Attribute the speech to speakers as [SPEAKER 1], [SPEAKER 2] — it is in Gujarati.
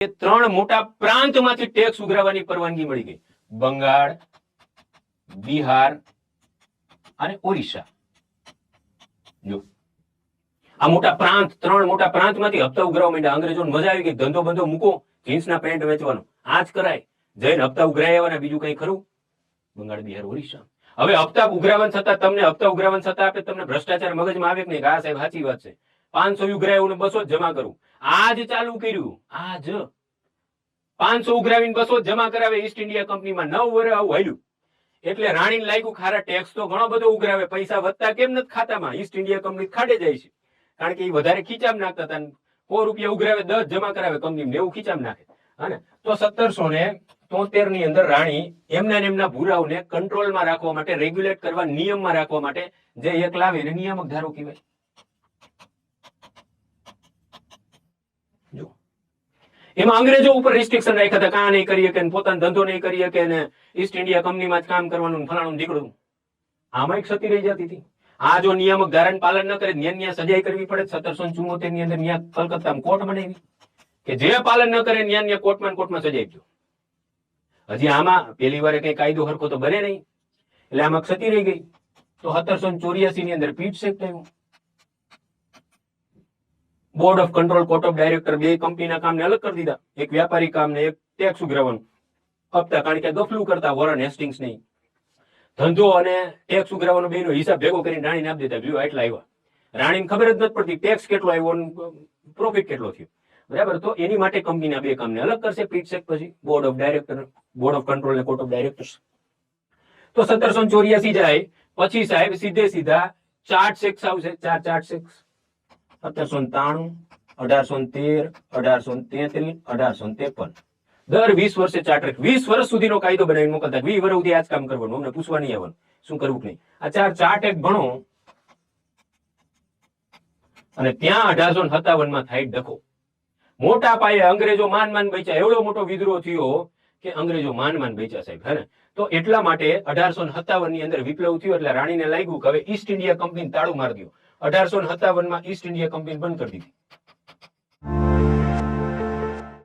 [SPEAKER 1] કે 3 મોટા પ્રાંતમાંથી ટેક્સ ઉઘરાવવાની પરવાનગી મળી ગઈ. બંગાળ, બિહાર અને ઓરિસ્સા. જો આ મોટા પ્રાંત, 3 મોટા પ્રાંતમાંથી હપ્તા ઉઘરાવવા માંડ્યા. અંગ્રેજોને મજા આવી ગઈ, ધંધો બંધો મૂકો, જીન્સના પેન્ટ વેચવાનો, આ જ કરાય. જઈને હપ્તા ઉઘરાઈ આવવાના, બીજું કઈ ખરું? બંગાળ, બિહાર, ઓરિસ્સા. હવે હપ્તા ઉઘરાવવા છતાં તમને હપ્તા ઉઘરાવવા છતાં આપણે તમને ભ્રષ્ટાચાર મગજમાં આવે કે નહીં? હા સાહેબ, સાચી વાત છે. 500 ઉઘરાયું ને 200 જમા કરું. આજ ચાલુ કર્યું, આજ 500 ઉઘરાવીને 200 જમા કરાવે ઈસ્ટ ઇન્ડિયા કંપનીમાં. 9 વર્ષ આવું હાલ્યું. એટલે રાણીને લાગ્યું ખારા ટેક્સ તો ઘણો બધો ઉઘરાવે, પૈસા વધતા કેમ નથી ખાતામાં? ઈસ્ટ ઇન્ડિયા કંપની ખાડે જાય છે, કારણ કે એ વધારે ખીચામાં નાખતા હતા. 100 રૂપિયા ઉઘરાવે, 10 જમા કરાવે કંપની, એવું ખીચામાં નાખે. હા, તો 1773 ની અંદર રાણી એમના ભૂરાઓને કંટ્રોલમાં રાખવા માટે, રેગ્યુલેટ કરવા, નિયમમાં રાખવા માટે જે એક લાવે એને નિયામક ધારો કહેવાય. એમાં અંગ્રેજો ઉપર રિસ્ટ્રિક્શન રાખ્યા હતા, કાં નહીં કરી શકે, પોતાનો ધંધો નહીં કરી શકે, ને ઈસ્ટ ઇન્ડિયા કંપનીમાં જ કામ કરવાનું, ફલાણું દીકડું. આમાં એક સતી રહી જતી હતી. આ જો નિયામક ધારાનું પાલન ન કરે, ન્યા સજાઈ કરવી પડે. 1774 ની અંદર ન્યા કલકત્તામાં કોર્ટ બનાવી કે જે પાલન ન કરે ન્યા કોર્ટમાં સજાઈ ગયો. હજી આમાં પેલી વાર કઈ કાયદો હરખો તો બને નહીં, એટલે આમાં સતી રહી ગઈ. તો 1784 ની અંદર પીટ એક્ટ આવ્યો. Board of control, court of director, બે કંપનીના કામને અલગ કરી દીધા. એક વ્યાપારી કામ ને એક ટેક્સ ઉઘરાવવાનું હપ્તા, કારણ કે ગફલું કરતા વોરન હેસ્ટિંગ્સ નહીં. ધંધો અને ટેક્સ ઉઘરાવવાનો બેનો હિસાબ ભેગો કરીને રાણીને આપી દેતા. લ્યો આટલા આવ્યા. રાણીને ખબર જ નથી પડતી ટેક્સ કેટલો આવ્યો, પ્રોફિટ કેટલો થયો. બરાબર. તો એની માટે કંપનીના બે કામને અલગ કરશે પીટ એક્ટ પછી. Board of director, board of control ને કોર્ટ ઓફ ડાયરેક્ટર્સ. તો 1784 જાય પછી સાહેબ સીધા ચાર્ટ એક્ટ આવશે. Chart act 1793, 1813, 1833, 1853. દર 20 વર્ષે ચાર્ટર, 20 વર્ષ સુધીનો કાયદો બનાવીને મોકલતા. 20 વર્ષ સુધી આ જ કામ કરવાનું, અમને પૂછવા નહીં આવવાનું શું કરવું નહીં. આ ચાર્ટ એક્ટ ભણો અને ત્યાં 1857 માં થાય ડખો. મોટા પાયે અંગ્રેજો માન બચ્યા. એવડો મોટો વિદ્રોહ થયો કે અંગ્રેજો માન બચ્યા સાહેબ. હે ને? તો એટલા માટે 1857 ની અંદર વિપ્લવ થયો. એટલે રાણીને લાગ્યું કે હવે ઈસ્ટ ઇન્ડિયા કંપની તાળું મારી દો. 1857 માં ઈસ્ટ ઇન્ડિયા કંપની બંધ કરી દીધી.